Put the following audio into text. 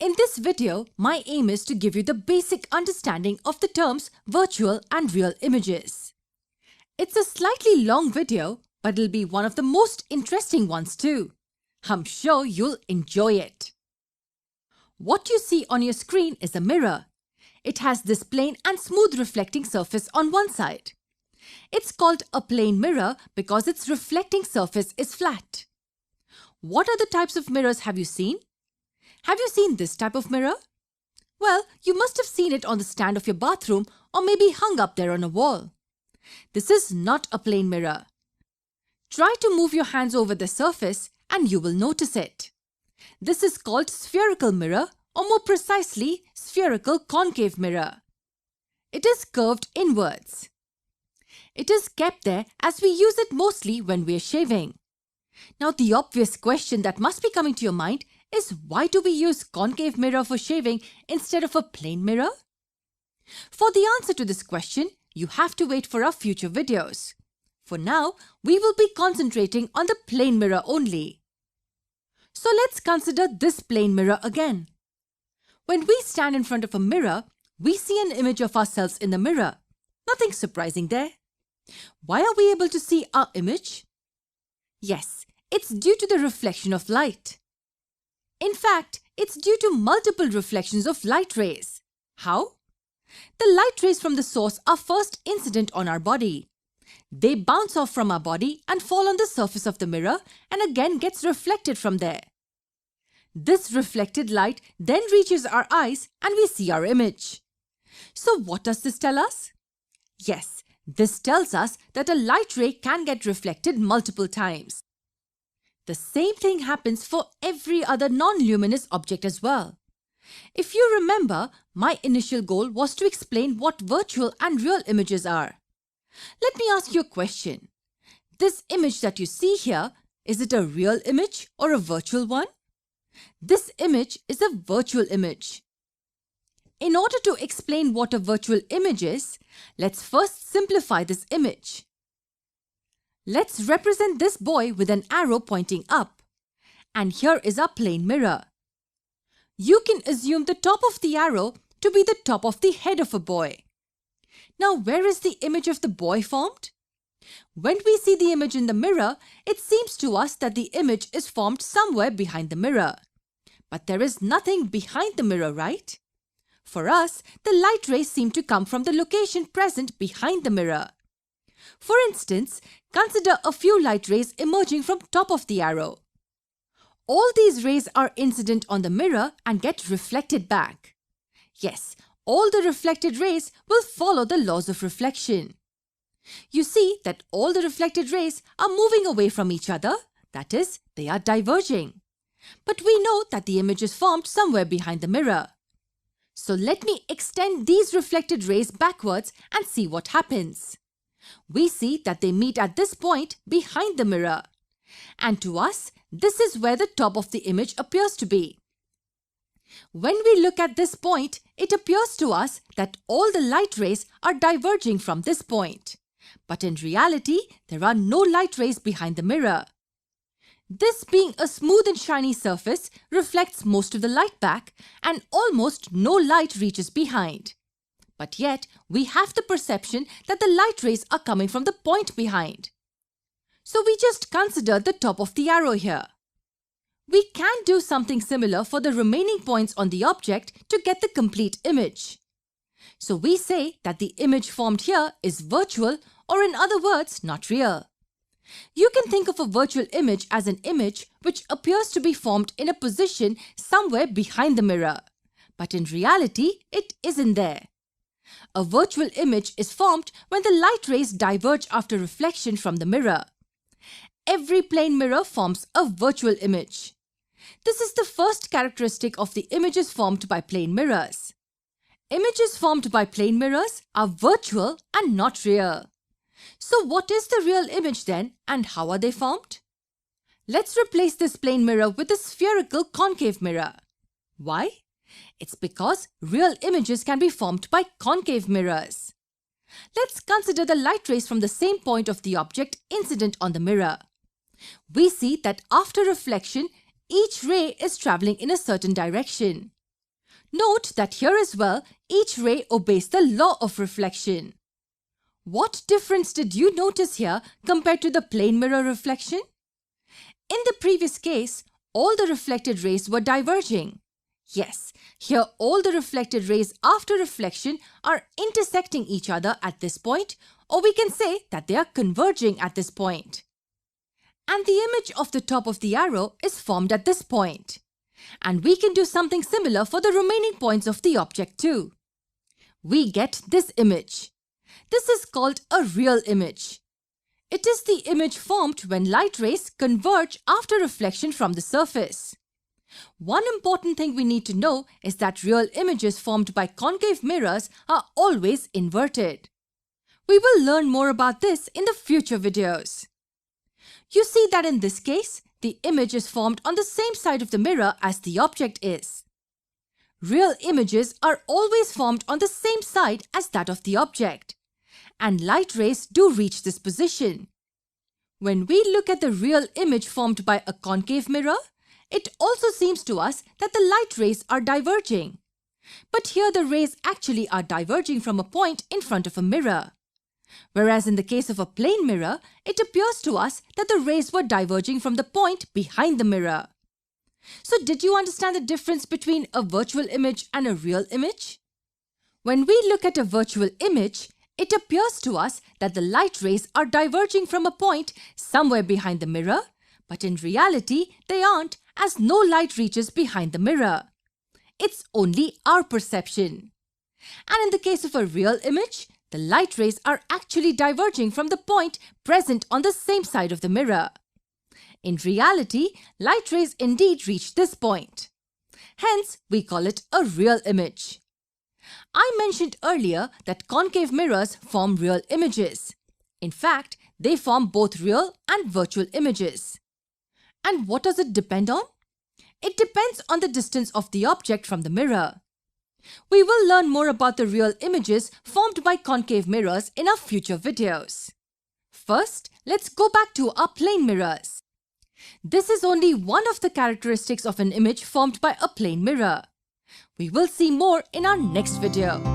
In this video, my aim is to give you the basic understanding of the terms virtual and real images. It's a slightly long video, but it'll be one of the most interesting ones too. I'm sure you'll enjoy it. What you see on your screen is a mirror. It has this plane and smooth reflecting surface on one side. It's called a plane mirror because its reflecting surface is flat. What other types of mirrors have you seen? Have you seen this type of mirror? Well, you must have seen it on the stand of your bathroom or maybe hung up there on a wall. This is not a plane mirror. Try to move your hands over the surface and you will notice it. This is called spherical mirror, or more precisely, spherical concave mirror. It is curved inwards. It is kept there as we use it mostly when we are shaving. Now the obvious question that must be coming to your mind is, why do we use concave mirror for shaving instead of a plane mirror? For the answer to this question, you have to wait for our future videos. For now, we will be concentrating on the plane mirror only. So let's consider this plane mirror again. When we stand in front of a mirror, we see an image of ourselves in the mirror. Nothing surprising there. Why are we able to see our image? Yes, it's due to the reflection of light. In fact, it's due to multiple reflections of light rays. How? The light rays from the source are first incident on our body. They bounce off from our body and fall on the surface of the mirror and again gets reflected from there. This reflected light then reaches our eyes and we see our image. So what does this tell us? Yes, this tells us that a light ray can get reflected multiple times. The same thing happens for every other non-luminous object as well. If you remember, my initial goal was to explain what virtual and real images are. Let me ask you a question. This image that you see here, is it a real image or a virtual one? This image is a virtual image. In order to explain what a virtual image is, let's first simplify this image. Let's represent this boy with an arrow pointing up. And here is our plane mirror. You can assume the top of the arrow to be the top of the head of a boy. Now, where is the image of the boy formed? When we see the image in the mirror, it seems to us that the image is formed somewhere behind the mirror. But there is nothing behind the mirror, right? For us, the light rays seem to come from the location present behind the mirror. For instance, consider a few light rays emerging from top of the arrow. All these rays are incident on the mirror and get reflected back. Yes, all the reflected rays will follow the laws of reflection. You see that all the reflected rays are moving away from each other, that is, they are diverging. But we know that the image is formed somewhere behind the mirror. So let me extend these reflected rays backwards and see what happens. We see that they meet at this point behind the mirror. And to us, this is where the top of the image appears to be. When we look at this point, it appears to us that all the light rays are diverging from this point. But in reality, there are no light rays behind the mirror. This being a smooth and shiny surface reflects most of the light back and almost no light reaches behind. But yet, we have the perception that the light rays are coming from the point behind. So we just consider the top of the arrow here. We can do something similar for the remaining points on the object to get the complete image. So we say that the image formed here is virtual, or in other words, not real. You can think of a virtual image as an image which appears to be formed in a position somewhere behind the mirror. But in reality, it isn't there. A virtual image is formed when the light rays diverge after reflection from the mirror. Every plane mirror forms a virtual image. This is the first characteristic of the images formed by plane mirrors. Images formed by plane mirrors are virtual and not real. So what is the real image then, and how are they formed? Let's replace this plane mirror with a spherical concave mirror. Why? It's because real images can be formed by concave mirrors. Let's consider the light rays from the same point of the object incident on the mirror. We see that after reflection, each ray is traveling in a certain direction. Note that here as well, each ray obeys the law of reflection. What difference did you notice here compared to the plane mirror reflection? In the previous case, all the reflected rays were diverging. Yes, here all the reflected rays after reflection are intersecting each other at this point, or we can say that they are converging at this point. And the image of the top of the arrow is formed at this point. And we can do something similar for the remaining points of the object too. We get this image. This is called a real image. It is the image formed when light rays converge after reflection from the surface. One important thing we need to know is that real images formed by concave mirrors are always inverted. We will learn more about this in the future videos. You see that in this case, the image is formed on the same side of the mirror as the object is. Real images are always formed on the same side as that of the object, and light rays do reach this position. When we look at the real image formed by a concave mirror, it also seems to us that the light rays are diverging. But here the rays actually are diverging from a point in front of a mirror. Whereas in the case of a plane mirror, it appears to us that the rays were diverging from the point behind the mirror. So did you understand the difference between a virtual image and a real image? When we look at a virtual image, it appears to us that the light rays are diverging from a point somewhere behind the mirror, but in reality they aren't, as no light reaches behind the mirror. It's only our perception. And in the case of a real image, the light rays are actually diverging from the point present on the same side of the mirror. In reality, light rays indeed reach this point. Hence, we call it a real image. I mentioned earlier that concave mirrors form real images. In fact, they form both real and virtual images. And what does it depend on? It depends on the distance of the object from the mirror. We will learn more about the real images formed by concave mirrors in our future videos. First, let's go back to our plane mirrors. This is only one of the characteristics of an image formed by a plane mirror. We will see more in our next video.